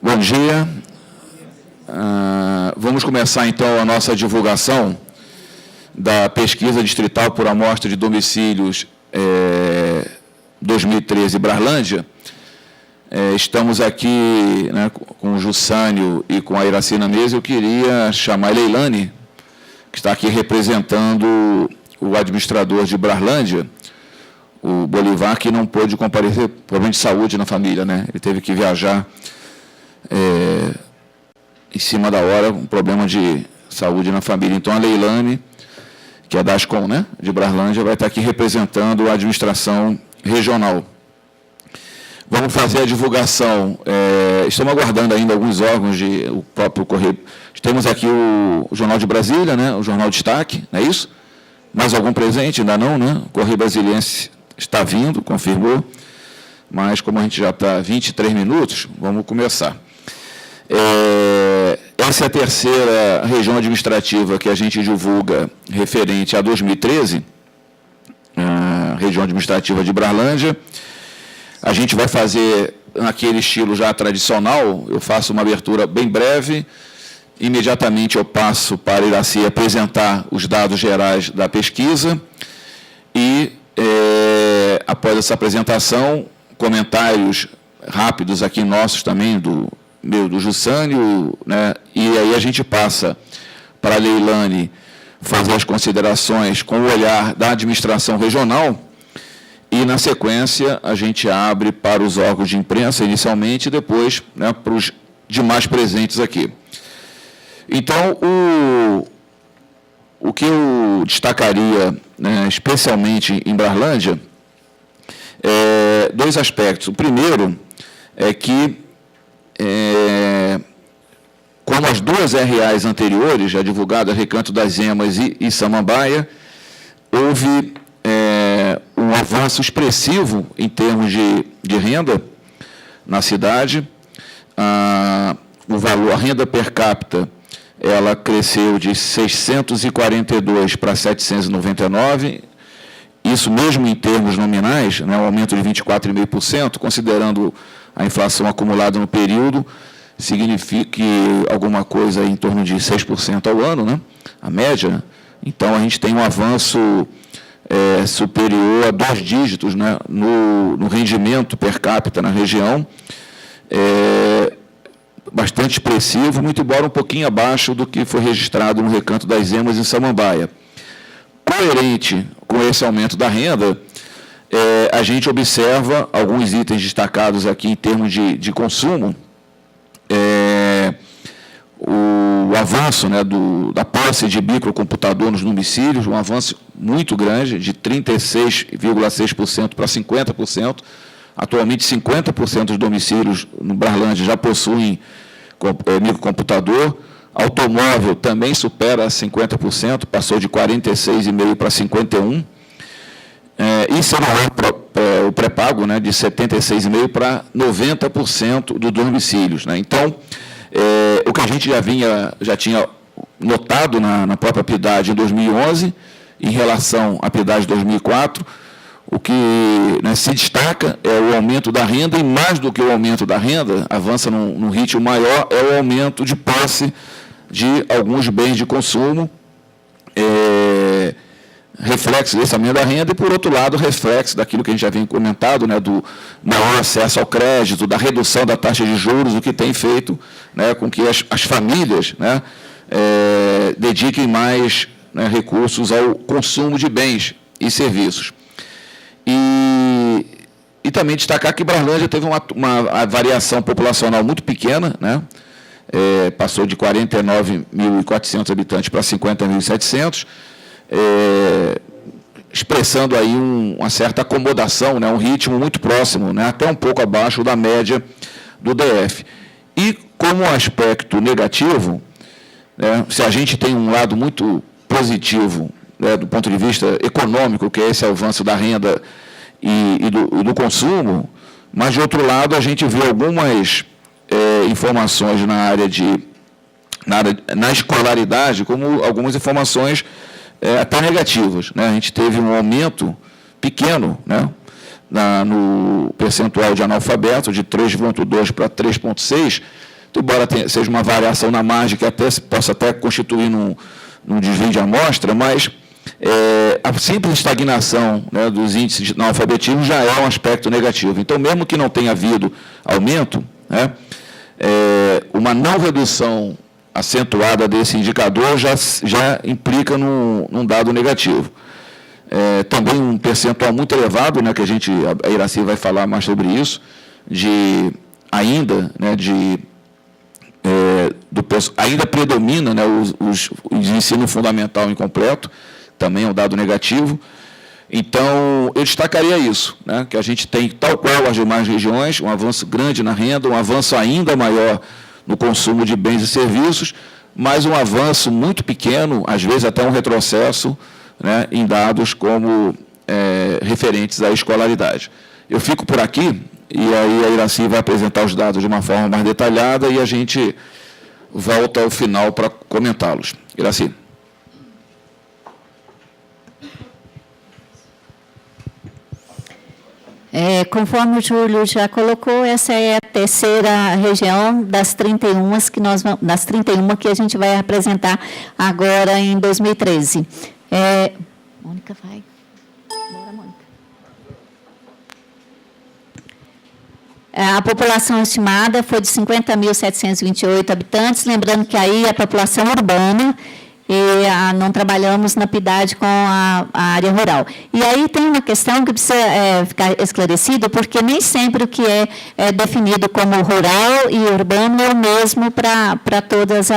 Bom dia. Vamos começar, então, a nossa divulgação da pesquisa distrital por amostra de domicílios 2013 Brarlândia. Estamos aqui, né, com o Jussânio e com a Iracina Mesa. Eu queria chamar a Leilane, que está aqui representando o administrador de Brarlândia, o Bolivar, que não pôde comparecer, problema de saúde na família, né? Ele teve que viajar em cima da hora, um problema de saúde na família. Então, a Leilane, que é da Ascom, né, de Brarlândia, vai estar aqui representando a administração regional. Vamos fazer a divulgação. Estamos aguardando ainda alguns órgãos, o próprio Correio. Temos aqui o Jornal de Brasília, né, o Jornal Destaque, não é isso? Mais algum presente? Ainda não, né? O Correio Brasiliense está vindo, confirmou, mas como a gente já está 23 minutos, vamos começar. Essa é a terceira região administrativa que a gente divulga referente a 2013, a região administrativa de Brarlândia. A gente vai fazer naquele estilo já tradicional. Eu faço uma abertura bem breve, imediatamente eu passo para a Iraci apresentar os dados gerais da pesquisa e, após essa apresentação, comentários rápidos aqui nossos também, do Jussânio, né? E aí a gente passa para a Leilane fazer as considerações com o olhar da administração regional e, na sequência, a gente abre para os órgãos de imprensa inicialmente e depois, né, para os demais presentes aqui. Então, o que eu destacaria, né, especialmente em Brarlândia, dois aspectos. O primeiro é que, como as duas RAs anteriores, já divulgadas, Recanto das Emas e Samambaia, houve um avanço expressivo em termos de renda na cidade. A renda per capita, ela cresceu de 642 para 799, isso mesmo em termos nominais, né, um aumento de 24,5%, considerando a inflação acumulada no período, significa que alguma coisa em torno de 6% ao ano, né, a média. Então, a gente tem um avanço superior a 2 dígitos, né, no rendimento per capita na região, bastante expressivo, muito embora um pouquinho abaixo do que foi registrado no Recanto das Emas em Samambaia. Coerente com esse aumento da renda, a gente observa alguns itens destacados aqui em termos de consumo, o avanço, né, da posse de microcomputador nos domicílios, um avanço muito grande, de 36,6% para 50%. Atualmente, 50% dos domicílios no Brarlândia já possuem microcomputador. Automóvel também supera 50%, passou de 46,5% para 51%. E celular, o pré-pago, né, de 76,5% para 90% dos domicílios, né? Então, o que a gente já tinha notado na própria PIDAD em 2011, em relação à PIDAD de 2004, o que, né, se destaca é o aumento da renda, e mais do que o aumento da renda, avança num ritmo maior, é o aumento de posse de alguns bens de consumo, reflexo desse aumento da renda, e, por outro lado, reflexo daquilo que a gente já vinha comentado, né, do maior acesso ao crédito, da redução da taxa de juros, o que tem feito, né, com que as famílias, né, dediquem mais, né, recursos ao consumo de bens e serviços. E também destacar que Brarlândia teve uma variação populacional muito pequena, né? Passou de 49.400 habitantes para 50.700, expressando aí uma certa acomodação, né? Um ritmo muito próximo, né? Até um pouco abaixo da média do DF. E, como aspecto negativo, né, se a gente tem um lado muito positivo, né, do ponto de vista econômico, que é esse avanço da renda e do consumo, mas, de outro lado, a gente vê algumas informações na escolaridade, como algumas informações até negativas, né? A gente teve um aumento pequeno, né, no percentual de analfabeto, de 3,2 para 3,6, embora seja uma variação na margem que possa até constituir num desvio de amostra, mas a simples estagnação, né, dos índices de analfabetismo já é um aspecto negativo. Então, mesmo que não tenha havido aumento, né, uma não redução acentuada desse indicador já implica num dado negativo. Também um percentual muito elevado, né, que a Iracy vai falar mais sobre isso, ainda predomina, né, o ensino fundamental incompleto, também é um dado negativo. Então, eu destacaria isso, né, que a gente tem, tal qual as demais regiões, um avanço grande na renda, um avanço ainda maior no consumo de bens e serviços, mas um avanço muito pequeno, às vezes até um retrocesso, né, em dados como referentes à escolaridade. Eu fico por aqui, e aí a Iracy vai apresentar os dados de uma forma mais detalhada e a gente volta ao final para comentá-los. Iracy. Conforme o Júlio já colocou, essa é a terceira região das 31 que a gente vai apresentar agora em 2013. Mônica, vai. Bora, Mônica. A população estimada foi de 50.728 habitantes, lembrando que aí é a população urbana, e não trabalhamos na PIDAD com a área rural. E aí tem uma questão que precisa ficar esclarecida, porque nem sempre o que é definido como rural e urbano é o mesmo para todos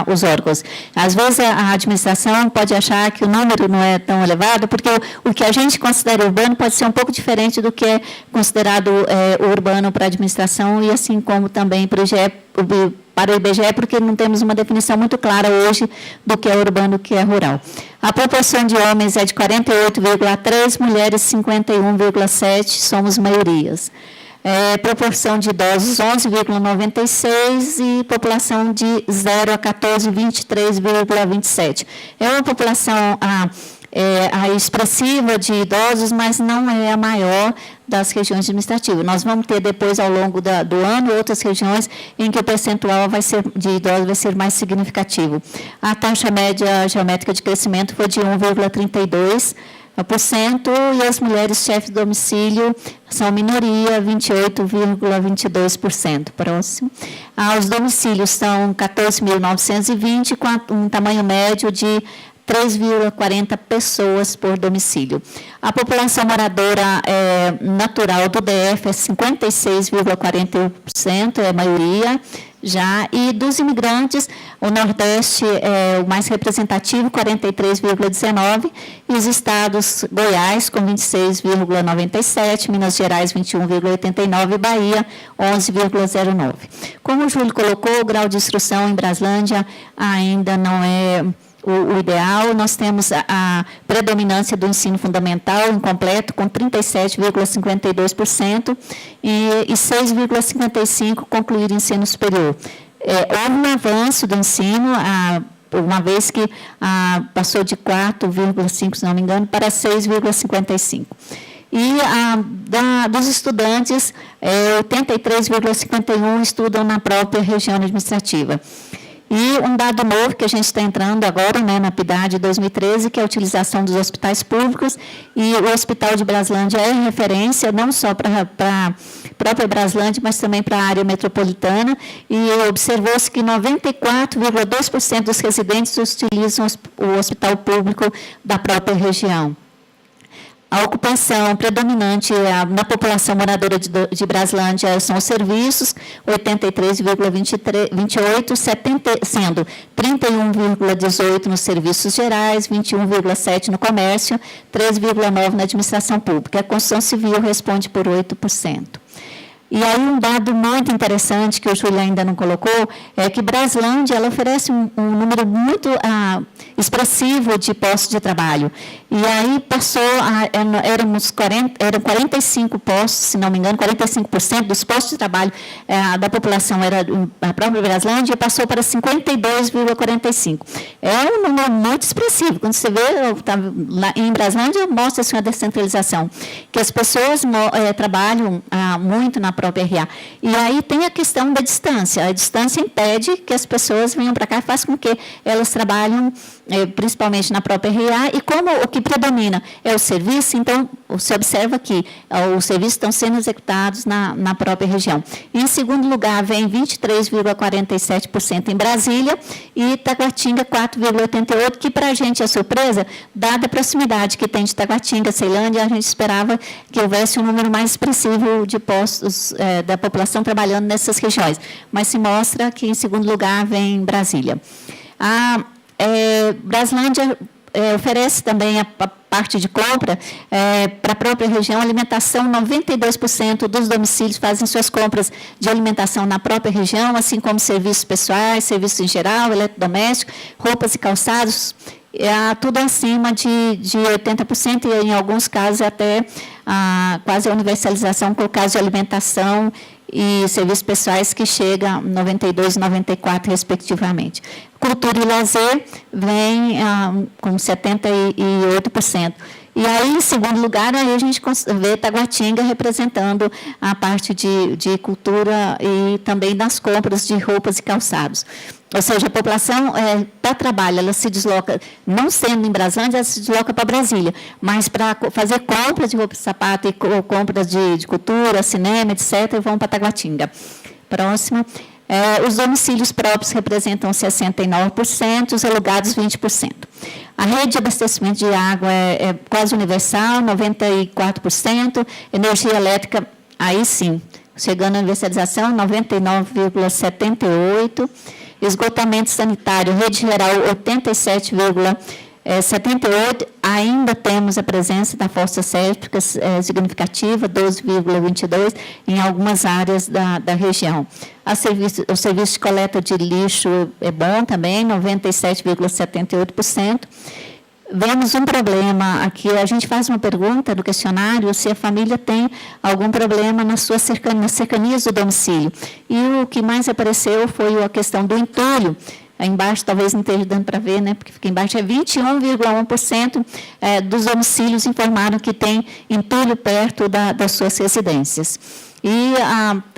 os órgãos. Às vezes a administração pode achar que o número não é tão elevado, porque o que a gente considera urbano pode ser um pouco diferente do que é considerado urbano para a administração, e assim como também para o IBGE, porque não temos uma definição muito clara hoje do que é urbano e do que é rural. A proporção de homens é de 48,3%, mulheres 51,7%, somos maiorias. Proporção de idosos 11,96% e população de 0 a 14, 23,27%. É uma população expressiva de idosos, mas não é a maior das regiões administrativas. Nós vamos ter depois, ao longo do ano, outras regiões em que o percentual de idosos vai ser mais significativo. A taxa média geométrica de crescimento foi de 1,32%, e as mulheres chefes de domicílio são minoria, 28,22%. Próximo. Os domicílios são 14.920, com um tamanho médio de 3,40 pessoas por domicílio. A população moradora natural do DF é 56,41%, é a maioria já, e dos imigrantes, o Nordeste é o mais representativo, 43,19%, e os estados Goiás, com 26,97%, Minas Gerais, 21,89%, e Bahia, 11,09%. Como o Júlio colocou, o grau de instrução em Braslândia ainda não é o ideal. Nós temos a predominância do ensino fundamental incompleto, com 37,52%, e 6,55% concluir ensino superior. Houve um avanço do ensino, uma vez que passou de 4,5%, se não me engano, para 6,55%. E dos estudantes, 83,51% estudam na própria região administrativa. E um dado novo que a gente está entrando agora, né, na PIDAD 2013, que é a utilização dos hospitais públicos, e o Hospital de Braslândia é referência, não só para a própria Braslândia, mas também para a área metropolitana, e observou-se que 94,2% dos residentes utilizam o hospital público da própria região. A ocupação predominante na população moradora de Braslândia são os serviços, 83,28%, sendo 31,18% nos serviços gerais, 21,7% no comércio, 3,9% na administração pública. A construção civil responde por 8%. E aí um dado muito interessante, que o Júlio ainda não colocou, é que Braslândia ela oferece um número muito expressivo de postos de trabalho. E aí passou, eram 45 postos, se não me engano, 45% dos postos de trabalho da população era a própria Braslândia, e passou para 52,45%. É um número muito expressivo. Quando você vê, lá em Braslândia, mostra-se uma descentralização, que as pessoas trabalham muito na própria RA. E aí tem a questão da distância. A distância impede que as pessoas venham para cá, faz com que elas trabalhem principalmente na própria RA, e como o que predomina é o serviço, então se observa que os serviços estão sendo executados na própria região. Em segundo lugar, vem 23,47% em Brasília e Taguatinga 4,88%, que para a gente é surpresa, dada a proximidade que tem de Taguatinga, Ceilândia, a gente esperava que houvesse um número mais expressivo de postos da população trabalhando nessas regiões, mas se mostra que em segundo lugar vem Brasília. Braslândia oferece também a parte de compra para a própria região, alimentação. 92% dos domicílios fazem suas compras de alimentação na própria região, assim como serviços pessoais, serviços em geral, eletrodoméstico, roupas e calçados, tudo acima de 80%, e em alguns casos até quase a universalização, com o caso de alimentação e serviços pessoais, que chega a 92% e 94%, respectivamente. Cultura e lazer vem com 78%. E aí, em segundo lugar, aí a gente vê Taguatinga representando a parte de cultura e também das compras de roupas e calçados. Ou seja, a população, para trabalho, ela se desloca, não sendo em Braslândia, ela se desloca para Brasília, mas para fazer compras de roupa e sapato e compras de cultura, cinema, etc., vão para Taguatinga. Próximo. Os domicílios próprios representam 69%, os alugados 20%. A rede de abastecimento de água é quase universal, 94%. Energia elétrica, aí sim, chegando à universalização, 99,78%. Esgotamento sanitário, rede geral, 87,78%. Ainda temos a presença da fossa séptica significativa, 12,22%, em algumas áreas da região. O serviço de coleta de lixo é bom também, 97,78%. Vemos um problema aqui, a gente faz uma pergunta no questionário se a família tem algum problema nas cercanias do domicílio. E o que mais apareceu foi a questão do entulho. Aí embaixo, talvez não esteja dando para ver, né, porque fica embaixo, 21,1% dos domicílios informaram que tem entulho perto das suas residências. E,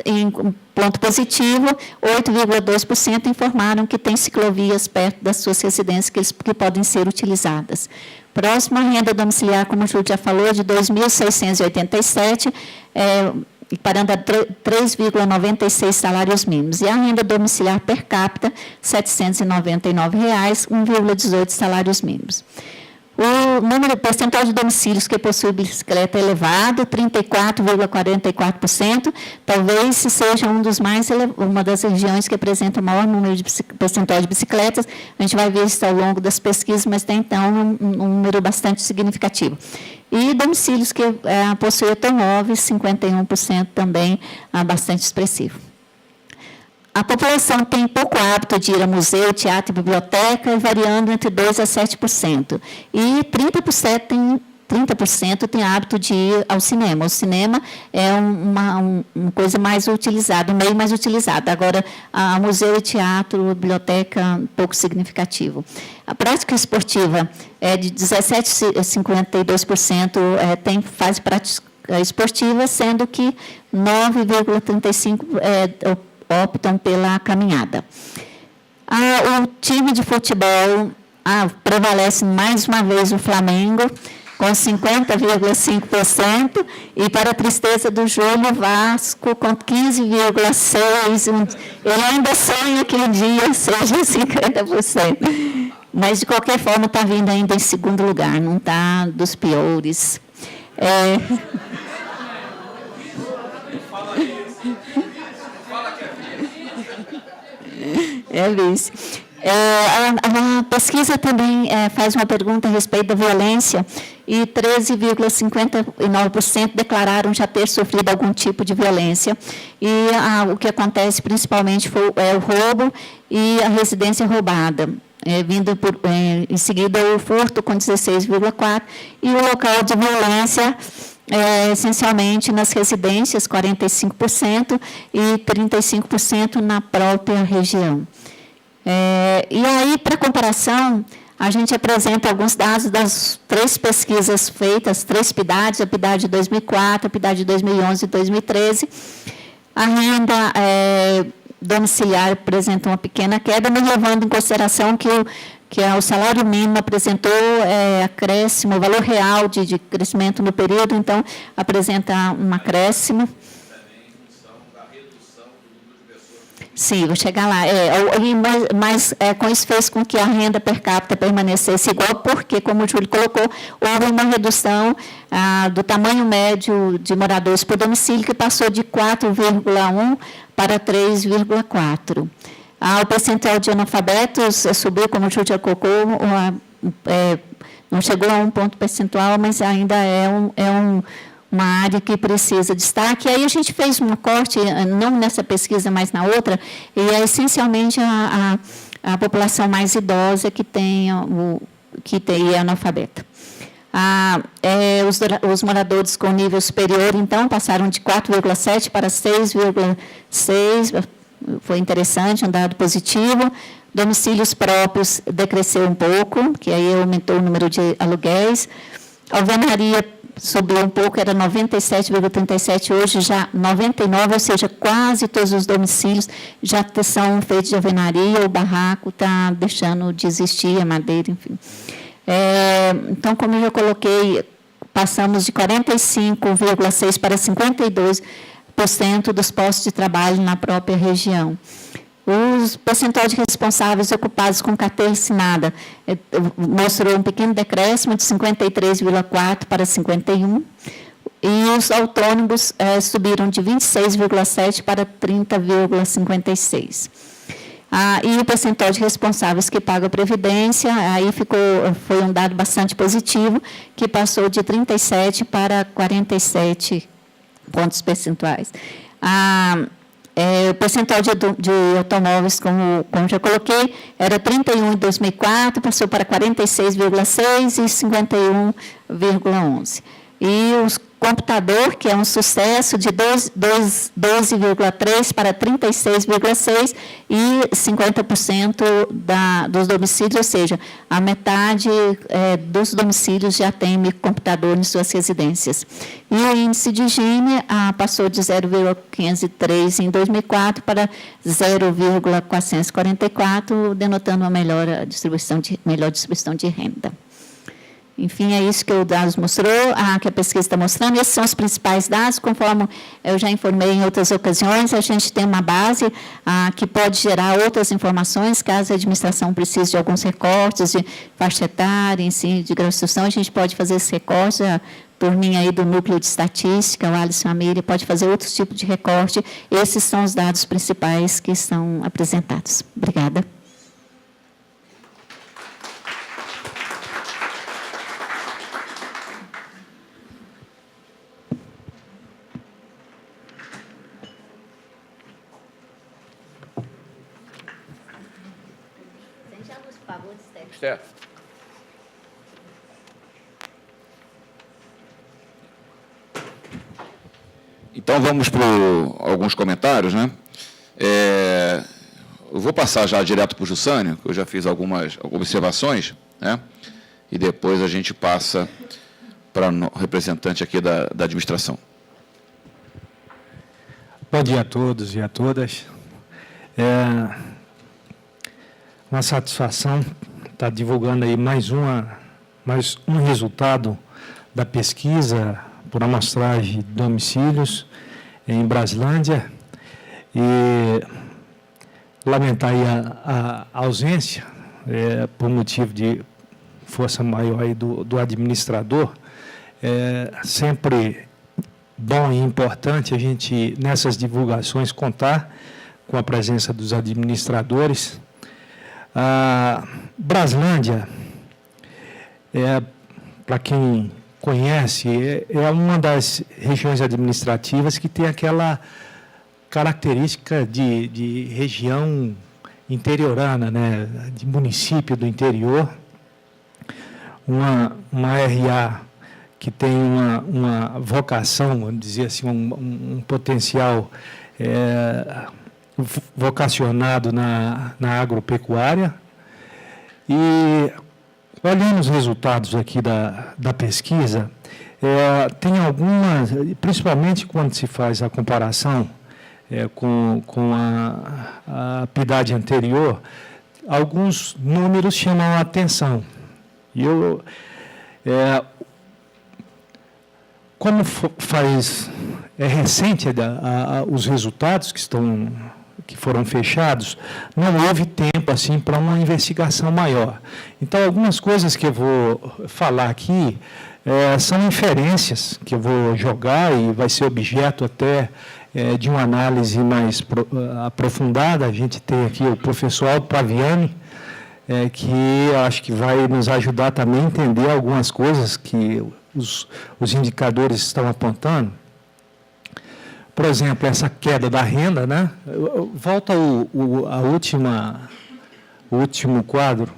em ponto positivo, 8,2% informaram que tem ciclovias perto das suas residências que podem ser utilizadas. Próxima, renda domiciliar, como o Júlio já falou, de 2.687, parando a 3,96 salários mínimos. E a renda domiciliar per capita, R$ 799, 1,18 salários mínimos. O número percentual de domicílios que possuem bicicleta é elevado, 34,44%, talvez seja uma das regiões que apresenta o maior número de percentual de bicicletas. A gente vai ver isso ao longo das pesquisas, mas tem, então, um número bastante significativo. E domicílios que possuem automóveis, 51% também, bastante expressivo. A população tem pouco hábito de ir a museu, teatro e biblioteca, variando entre 2% a 7%. E 30% tem hábito de ir ao cinema. O cinema é uma coisa mais utilizada, um meio mais utilizado. Agora, museu e teatro, biblioteca, pouco significativo. A prática esportiva é de 17% a 52% faz prática esportiva, sendo que 9,35% optam pela caminhada. O time de futebol prevalece mais uma vez o Flamengo, com 50,5%, e para a tristeza do Júlio, Vasco, com 15,6%. Ele ainda sonha que um dia seja 50%. Mas, de qualquer forma, está vindo ainda em segundo lugar, não está dos piores. Vice. A pesquisa também faz uma pergunta a respeito da violência, e 13,59% declararam já ter sofrido algum tipo de violência. E o que acontece principalmente é o roubo e a residência roubada. em seguida o furto com 16,4%, e o local de violência, essencialmente nas residências, 45%, e 35% na própria região. E aí, para comparação, a gente apresenta alguns dados das 3 pesquisas feitas, 3 PIDADs, a PIDAD de 2004, a PIDAD de 2011 e 2013. A renda domiciliar apresenta uma pequena queda, mas levando em consideração que o salário mínimo apresentou acréscimo, o valor real de crescimento no período, então, apresenta um acréscimo. Sim, vou chegar lá. Mas com isso fez com que a renda per capita permanecesse igual, porque, como o Júlio colocou, houve uma redução do tamanho médio de moradores por domicílio, que passou de 4,1 para 3,4. O percentual de analfabetos subiu, como o Júlio já colocou, não chegou a 1 ponto percentual, mas ainda uma área que precisa de destaque. E aí a gente fez um corte, não nessa pesquisa, mas na outra, e é essencialmente a população mais idosa que tem analfabeta. Os moradores com nível superior, então, passaram de 4,7 para 6,6, foi interessante, um dado positivo. Domicílios próprios decresceu um pouco, que aí aumentou o número de aluguéis. Alvenaria subiu um pouco, era 97,37, hoje já 99, ou seja, quase todos os domicílios já são feitos de alvenaria, o barraco está deixando de existir, a madeira, enfim. Então, como eu já coloquei, passamos de 45,6% para 52% dos postos de trabalho na própria região. O percentual de responsáveis ocupados com carteira assinada mostrou um pequeno decréscimo de 53,4% para 51%, e os autônomos subiram de 26,7% para 30,56%. E o percentual de responsáveis que pagam a Previdência, aí foi um dado bastante positivo, que passou de 37 para 47 pontos percentuais. O percentual de automóveis, como já coloquei, era 31 em 2004, passou para 46,6 e 51,11. E o computador, que é um sucesso, de 12,3 para 36,6 e 50% dos domicílios, ou seja, a metade dos domicílios já tem microcomputador em suas residências. E o índice de Gini passou de 0,503 em 2004 para 0,444, denotando uma melhor distribuição de renda. Enfim, é isso que o dados mostrou, que a pesquisa está mostrando. Esses são os principais dados, conforme eu já informei em outras ocasiões. A gente tem uma base que pode gerar outras informações, caso a administração precise de alguns recortes de faixa etária, ensino de graduação, a gente pode fazer esse recorte. A turminha aí do núcleo de estatística, o Alisson Amília, pode fazer outros tipos de recorte. Esses são os dados principais que são apresentados. Obrigada. Então, vamos para alguns comentários, né? Eu vou passar já direto para o Jussânio, que eu já fiz algumas observações, né? E depois a gente passa para o representante aqui da administração. Bom dia a todos e a todas. Uma satisfação estar divulgando aí mais um resultado da pesquisa por amostragem de domicílios em Braslândia, e lamentar aí a ausência, por motivo de força maior aí do administrador. Sempre bom e importante a gente, nessas divulgações, contar com a presença dos administradores. Braslândia, para quem conhece, é uma das regiões administrativas que tem aquela característica de região interiorana, né, de município do interior, uma RA que tem uma vocação, vamos dizer assim, um potencial vocacionado na agropecuária. E, olhando os resultados aqui da pesquisa, tem algumas, principalmente quando se faz a comparação com a PIDAD anterior, alguns números chamam a atenção. E como é recente os resultados que foram fechados, não houve tempo assim para uma investigação maior. Então, algumas coisas que eu vou falar aqui são inferências que eu vou jogar e vai ser objeto até de uma análise mais aprofundada. A gente tem aqui o professor Aldo Paviani, que acho que vai nos ajudar também a entender algumas coisas que os indicadores estão apontando. Por exemplo, essa queda da renda, né? Volta o último quadro.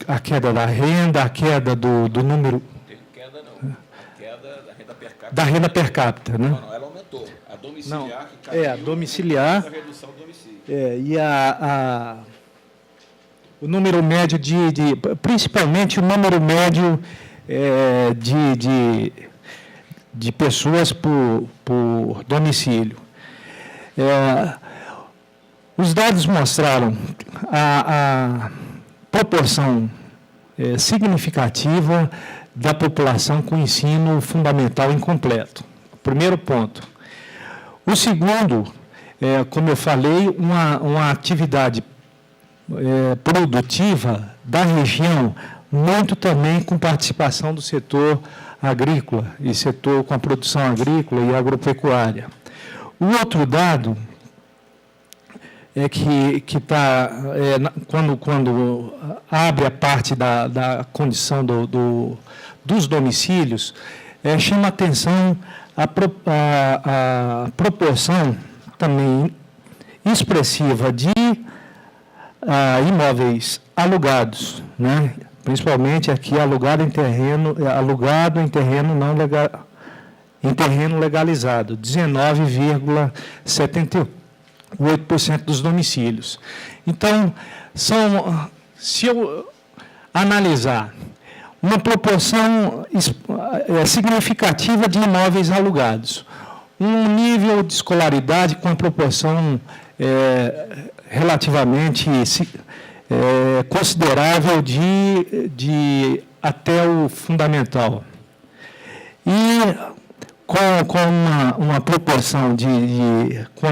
A queda da renda, a queda do número... Tem queda não, a queda da renda per capita. Da renda per capita, né? Não, ela aumentou. A domiciliar que caiu, a domiciliar. a redução do domicílio. E o número médio principalmente o número médio de pessoas por domicílio. Os dados mostraram a proporção significativa da população com ensino fundamental incompleto. Primeiro ponto. O segundo, como eu falei, uma atividade produtiva da região, muito também com participação do setor agrícola e setor com a produção agrícola e agropecuária. O outro dado é que está, quando abre a parte da condição dos domicílios, chama atenção a proporção também expressiva de imóveis alugados, né? Principalmente aqui alugado em terreno não legal, em terreno legalizado, 19,78% dos domicílios. Então, se eu analisar uma proporção significativa de imóveis alugados, um nível de escolaridade com a proporção relativamente considerável de até o fundamental. E com uma proporção com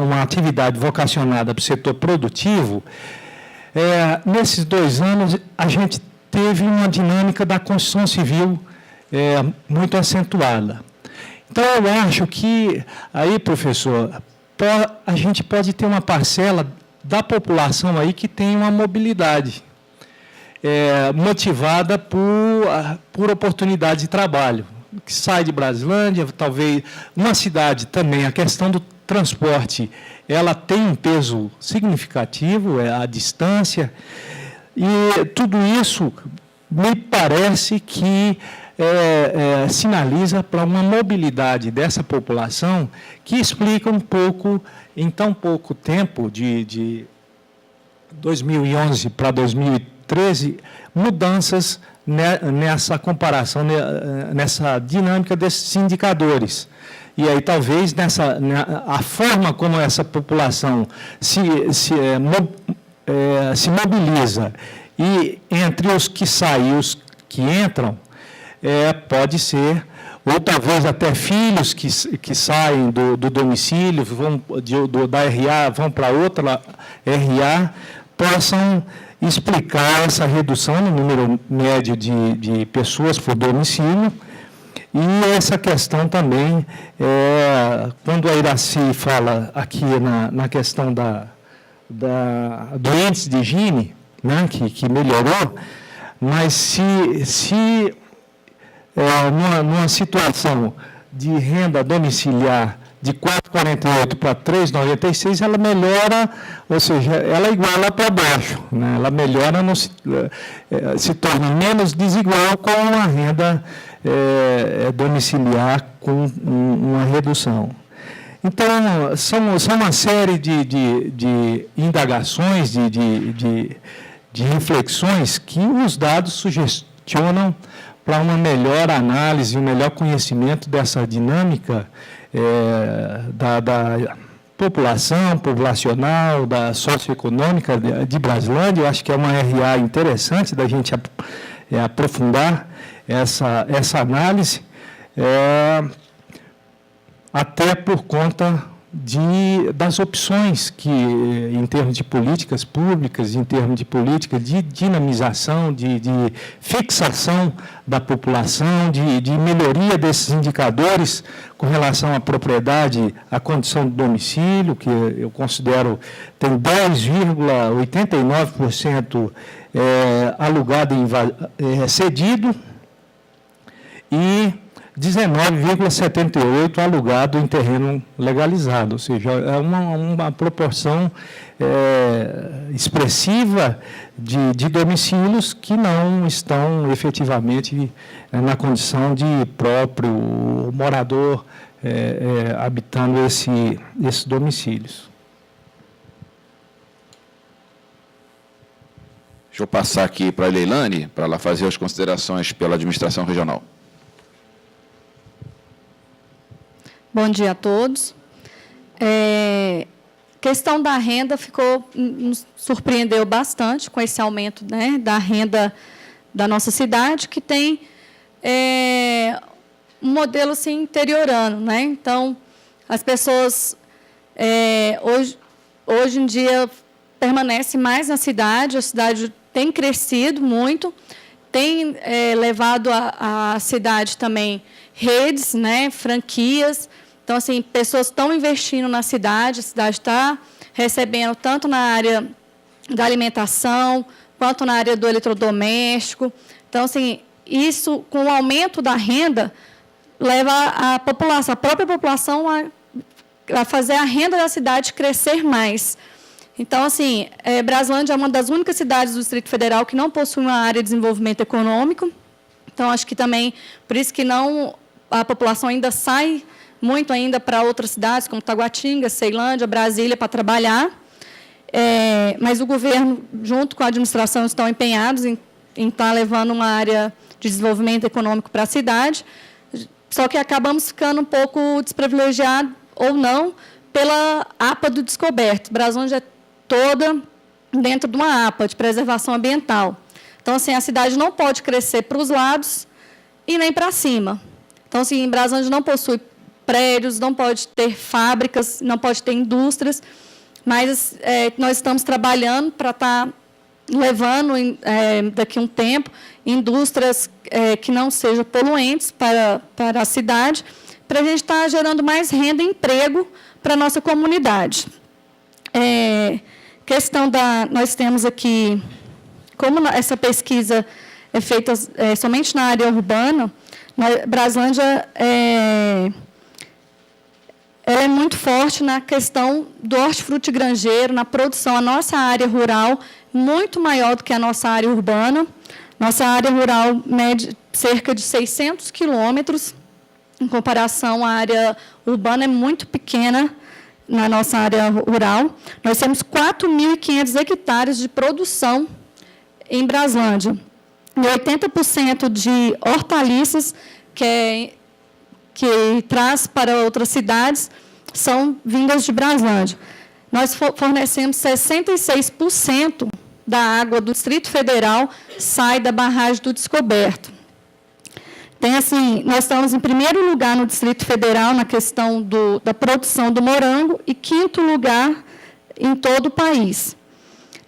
uma atividade vocacionada para o setor produtivo, nesses 2 anos a gente teve uma dinâmica da construção civil muito acentuada. Então, eu acho que, aí, professor, a gente pode ter uma parcela da população aí que tem uma mobilidade motivada por oportunidade de trabalho, que sai de Brasilândia, talvez uma cidade também, a questão do transporte, ela tem um peso significativo, a distância, e tudo isso me parece que sinaliza para uma mobilidade dessa população que explica um pouco, em tão pouco tempo, de 2011 para 2013, mudanças nessa comparação, nessa dinâmica desses indicadores. E aí, talvez, a forma como essa população se mobiliza e entre os que saem e os que entram, pode ser, ou talvez até filhos que saem do domicílio, da RA, vão para outra RA, possam explicar essa redução no número médio de pessoas por domicílio. E essa questão também, quando a Iraci fala aqui na questão do índice de Gini, né, que melhorou, mas se numa situação de renda domiciliar de 4,48 para 3,96, ela melhora, ou seja, ela iguala para baixo, né? Ela melhora, se torna menos desigual com a renda domiciliar com uma redução. Então, são uma série de indagações, de reflexões que os dados sugestionam para uma melhor análise, um melhor conhecimento dessa dinâmica da populacional, da socioeconômica de Brasilândia. Eu acho que é uma RA interessante da gente aprofundar essa análise, até por conta das opções que, em termos de políticas públicas, em termos de política de dinamização, de fixação da população, de melhoria desses indicadores com relação à propriedade, à condição do domicílio, que eu considero tem 10,89% alugado cedido e 19,78% alugado em terreno legalizado, ou seja, é uma proporção expressiva de domicílios que não estão efetivamente na condição de próprio morador habitando esses domicílios. Deixa eu passar aqui para a Leilane, para ela fazer as considerações pela administração regional. Bom dia a todos. Questão da renda nos surpreendeu bastante com esse aumento, né, da renda da nossa cidade, que tem um modelo assim, interiorano, né? Então, as pessoas hoje em dia permanecem mais na cidade, a cidade tem crescido muito, tem levado a cidade também redes, né, franquias. Então, assim, pessoas estão investindo na cidade, a cidade está recebendo tanto na área da alimentação, quanto na área do eletrodoméstico. Então, assim, isso, com o aumento da renda, leva a própria população a fazer a renda da cidade crescer mais. Então, assim, Brasilândia é uma das únicas cidades do Distrito Federal que não possui uma área de desenvolvimento econômico. Então, acho que também, por isso que a população ainda sai muito ainda para outras cidades, como Taguatinga, Ceilândia, Brasília, para trabalhar. Mas o governo, junto com a administração, estão empenhados em estar levando uma área de desenvolvimento econômico para a cidade, só que acabamos ficando um pouco desprivilegiados, ou não, pela APA do Descoberto. Brasilândia é toda dentro de uma APA de preservação ambiental. Então, assim, a cidade não pode crescer para os lados e nem para cima. Então, assim, Brasilândia não possui prédios, não pode ter fábricas, não pode ter indústrias, mas nós estamos trabalhando para estar levando, daqui a um tempo, indústrias que não sejam poluentes para a cidade, para a gente estar gerando mais renda e emprego para a nossa comunidade. Nós temos aqui, como essa pesquisa é feita somente na área urbana, Brasilândia ela é muito forte na questão do hortifruti granjeiro, na produção. A nossa área rural muito maior do que a nossa área urbana. Nossa área rural mede cerca de 600 quilômetros, em comparação à área urbana, é muito pequena na nossa área rural. Nós temos 4.500 hectares de produção em Brasilândia. E 80% de hortaliças que traz para outras cidades são vindas de Brasilândia. Nós fornecemos 66% da água do Distrito Federal sai da barragem do Descoberto. Tem, assim, nós estamos em primeiro lugar no Distrito Federal na questão da produção do morango e quinto lugar em todo o país.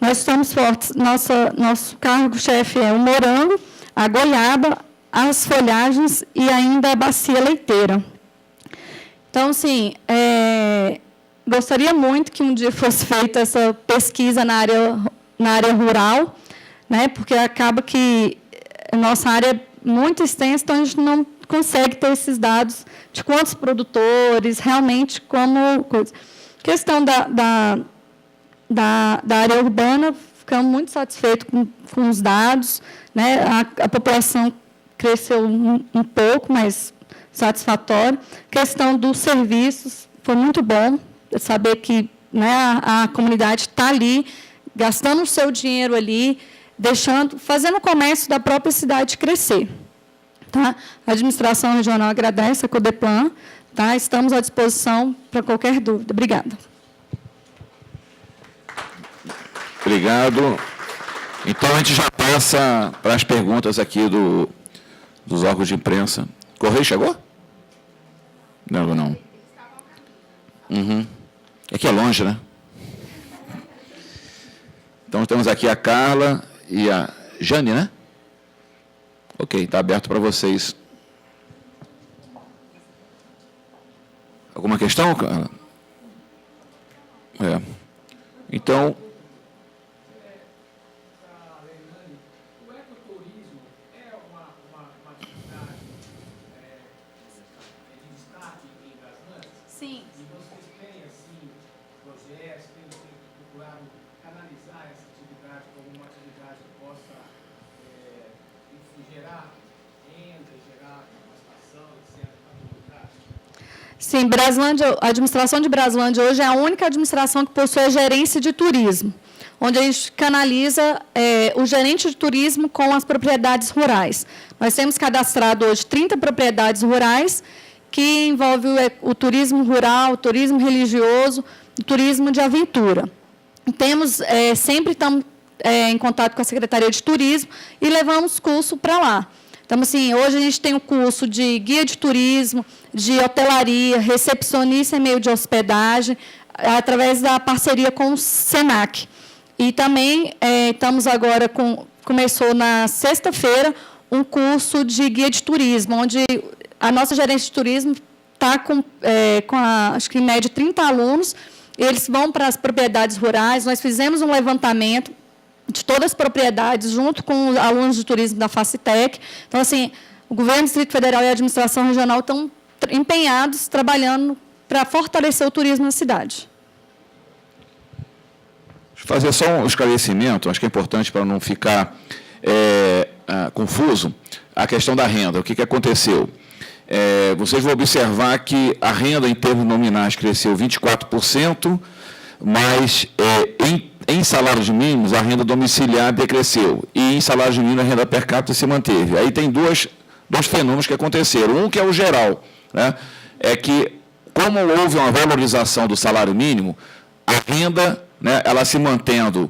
Nós estamos fortes. Nosso cargo-chefe é o morango, a goiaba, as folhagens e ainda a bacia leiteira. Então, assim, gostaria muito que um dia fosse feita essa pesquisa na área rural, né, porque acaba que a nossa área é muito extensa, então a gente não consegue ter esses dados de quantos produtores, realmente como coisa. Questão da área urbana, ficamos muito satisfeitos com os dados, né? A população cresceu um pouco, mas satisfatório. Questão dos serviços, foi muito bom saber que, né, a comunidade está ali, gastando o seu dinheiro ali, fazendo o comércio da própria cidade crescer. Tá? A administração regional agradece a Codeplan, tá? Estamos à disposição para qualquer dúvida. Obrigada. Obrigado. Então, a gente já passa para as perguntas aqui dos órgãos de imprensa. Correio chegou? Não. Uhum. É que é longe, né? Então, temos aqui a Carla e a Jane, né? Ok, está aberto para vocês. Alguma questão, Carla? Então... Sim. E vocês têm, assim, projetos, têm procurado canalizar essa atividade como uma atividade que possa gerar renda, gerar capacitação, etc., para a comunidade? Sim, Braslândia, a administração de Braslândia hoje é a única administração que possui a gerência de turismo, onde a gente canaliza o gerente de turismo com as propriedades rurais. Nós temos cadastrado hoje 30 propriedades rurais, que envolve o turismo rural, o turismo religioso, o turismo de aventura. Sempre estamos em contato com a Secretaria de Turismo e levamos curso para lá. Então, assim, hoje a gente tem um curso de guia de turismo, de hotelaria, recepcionista em meio de hospedagem, através da parceria com o SENAC. E também estamos agora começou na sexta-feira um curso de guia de turismo, onde a nossa gerência de turismo está acho que em média 30 alunos, eles vão para as propriedades rurais, nós fizemos um levantamento de todas as propriedades, junto com os alunos de turismo da Facitec. Então, assim, o Governo do Distrito Federal e a Administração Regional estão empenhados, trabalhando para fortalecer o turismo na cidade. Deixa eu fazer só um esclarecimento, acho que é importante para não ficar confuso, a questão da renda. O que aconteceu? Vocês vão observar que a renda em termos nominais cresceu 24%, mas em salários mínimos a renda domiciliar decresceu e em salários mínimos a renda per capita se manteve. Aí tem dois fenômenos que aconteceram. Um que é o geral, né? É que, como houve uma valorização do salário mínimo, a renda, né, ela se mantendo,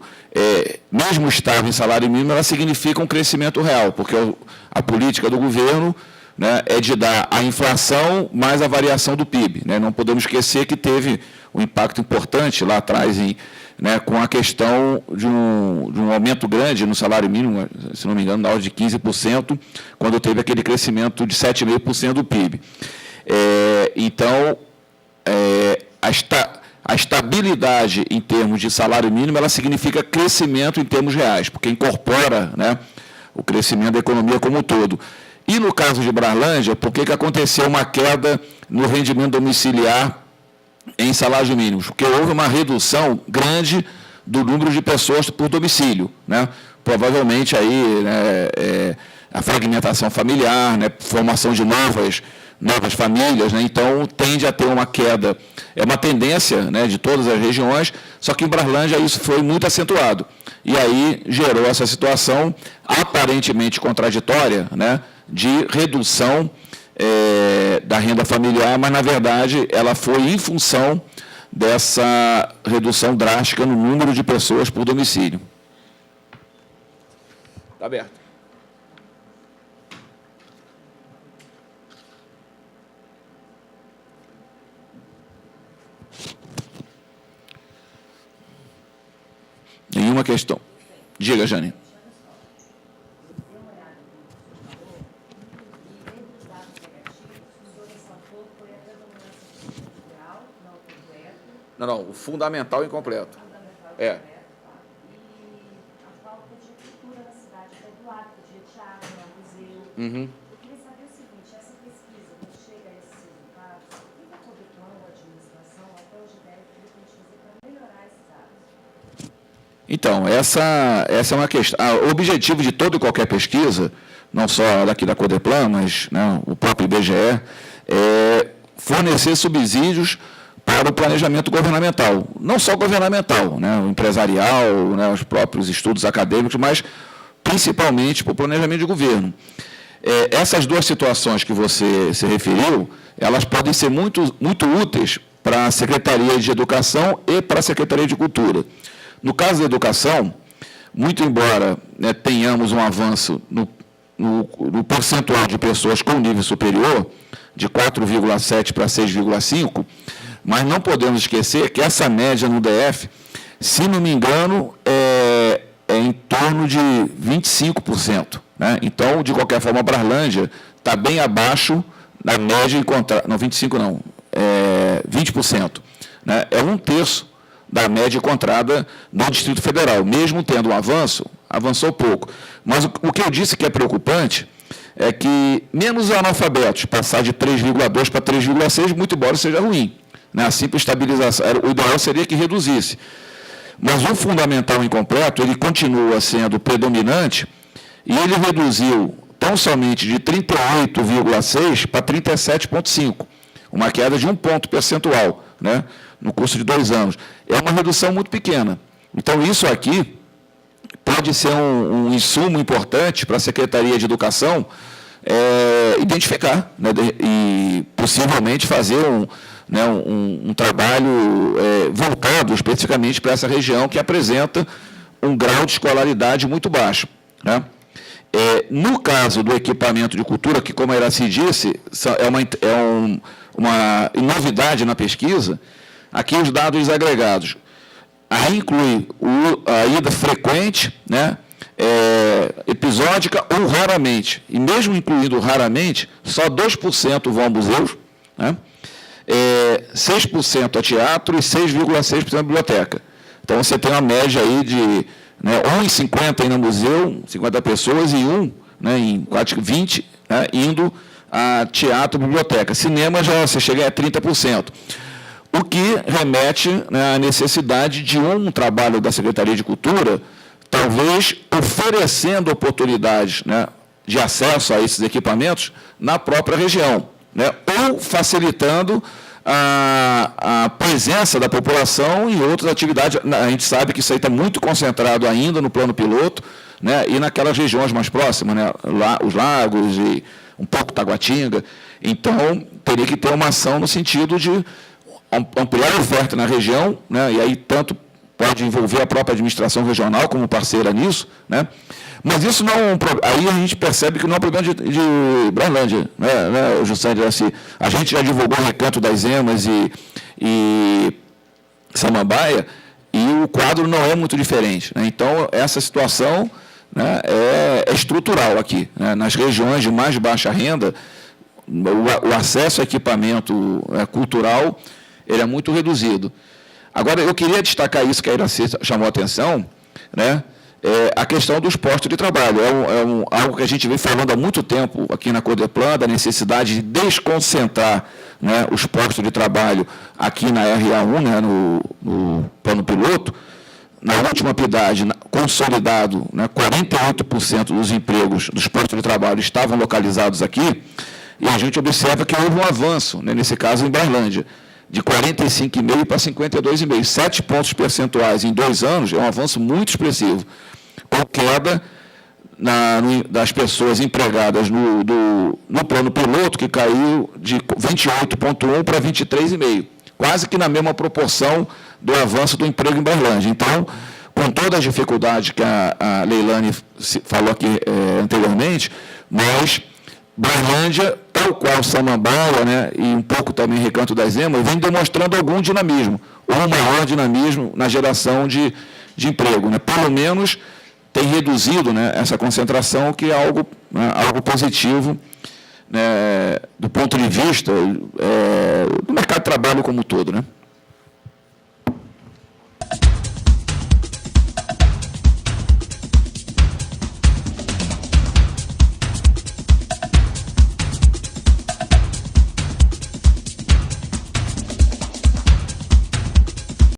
mesmo estável em salário mínimo, ela significa um crescimento real, porque a política do governo, né, é de dar a inflação mais a variação do PIB. Né? Não podemos esquecer que teve um impacto importante lá atrás, né, com a questão de um aumento grande no salário mínimo, se não me engano, na ordem de 15%, quando teve aquele crescimento de 7,5% do PIB. Então, a estabilidade em termos de salário mínimo, ela significa crescimento em termos reais, porque incorpora, né, o crescimento da economia como um todo. E no caso de Braslândia, por que aconteceu uma queda no rendimento domiciliar em salários mínimos? Porque houve uma redução grande do número de pessoas por domicílio, né? Provavelmente aí, né, a fragmentação familiar, né, formação de novas famílias, né? Então tende a ter uma queda, é uma tendência, né, de todas as regiões, só que em Braslândia isso foi muito acentuado. E aí gerou essa situação aparentemente contraditória, né, de redução da renda familiar, mas, na verdade, ela foi em função dessa redução drástica no número de pessoas por domicílio. Está aberto. Nenhuma questão. Diga, Jane. Não, o fundamental incompleto. E a falta de cultura na cidade, do hábito de teatro, museu. Eu queria saber o seguinte, essa pesquisa, quando chega a esses resultados, Então, essa é uma questão. O objetivo de toda e qualquer pesquisa, não só daqui da Codeplan, mas, né, o próprio IBGE, é fornecer subsídios para o planejamento governamental. Não só governamental, né, o empresarial, né, os próprios estudos acadêmicos, mas principalmente para o planejamento de governo. Essas duas situações que você se referiu, elas podem ser muito, muito úteis para a Secretaria de Educação e para a Secretaria de Cultura. No caso da educação, muito embora, né, tenhamos um avanço no percentual de pessoas com nível superior, de 4,7 para 6,5, mas não podemos esquecer que essa média no DF, se não me engano, é em torno de 25%. Né? Então, de qualquer forma, a Brasília está bem abaixo da média encontrada. Não, 25% não, 20%. Né? É 1/3 da média encontrada no Distrito Federal. Mesmo tendo um avanço, avançou pouco. Mas o que eu disse que é preocupante é que menos analfabetos, passar de 3,2 para 3,6, muito embora seja ruim. Né? A simples estabilização, o ideal seria que reduzisse. Mas o fundamental incompleto, ele continua sendo predominante e ele reduziu tão somente de 38,6 para 37,5, uma queda de 1 ponto percentual, né, no curso de 2 anos. É uma redução muito pequena. Então, isso aqui pode ser um insumo importante para a Secretaria de Educação identificar, né, e possivelmente fazer um trabalho voltado especificamente para essa região que apresenta um grau de escolaridade muito baixo. Né? No caso do equipamento de cultura, que, como a Iracy disse, uma novidade na pesquisa, aqui os dados desagregados. Aí inclui a ida frequente, né, episódica ou raramente. E mesmo incluindo raramente, só 2% vão a museus, né, 6% a teatro e 6,6% a biblioteca. Então, você tem uma média aí de 1 em 50 indo a museu, 50 pessoas, e 1, né, em quase 20, né, indo a teatro e biblioteca. Cinema já você chega a 30%. O que remete, né, à necessidade de um trabalho da Secretaria de Cultura, talvez oferecendo oportunidades, né, de acesso a esses equipamentos na própria região, né, ou facilitando a presença da população em outras atividades. A gente sabe que isso aí está muito concentrado ainda no plano piloto, né, e naquelas regiões mais próximas, né, os lagos e um pouco Taguatinga. Então, teria que ter uma ação no sentido de ampliar a oferta na região, né, e aí tanto pode envolver a própria administração regional como parceira nisso, né, mas isso não é aí a gente percebe que não é um problema de Brasília, né, Jussane, assim, a gente já divulgou o Recanto das Emas e Samambaia, e o quadro não é muito diferente. Né, então, essa situação, né, é estrutural aqui. Né, nas regiões de mais baixa renda, o acesso a equipamento cultural ele é muito reduzido. Agora, eu queria destacar isso que a Iracy chamou a atenção, né, a questão dos postos de trabalho. Algo que a gente vem falando há muito tempo aqui na Codeplan, da necessidade de desconcentrar, né, os postos de trabalho aqui na RA1, né, no plano piloto. Na última PIDAD, consolidado, né, 48% dos empregos dos postos de trabalho estavam localizados aqui, e a gente observa que houve um avanço, né, nesse caso em Brasília, de 45,5% para 52,5%. 7 pontos percentuais em 2 anos é um avanço muito expressivo, com queda das pessoas empregadas no plano piloto, que caiu de 28,1% para 23,5%, quase que na mesma proporção do avanço do emprego em Brasília. Então, com todas as dificuldades que a Leilane falou aqui anteriormente, mas Brasília, tal qual Samambaia, né, e um pouco também Recanto das Emas, vem demonstrando algum dinamismo, ou um maior dinamismo na geração de emprego. Né? Pelo menos tem reduzido, né, essa concentração, que é algo positivo, né, do ponto de vista do mercado de trabalho como um todo. Né?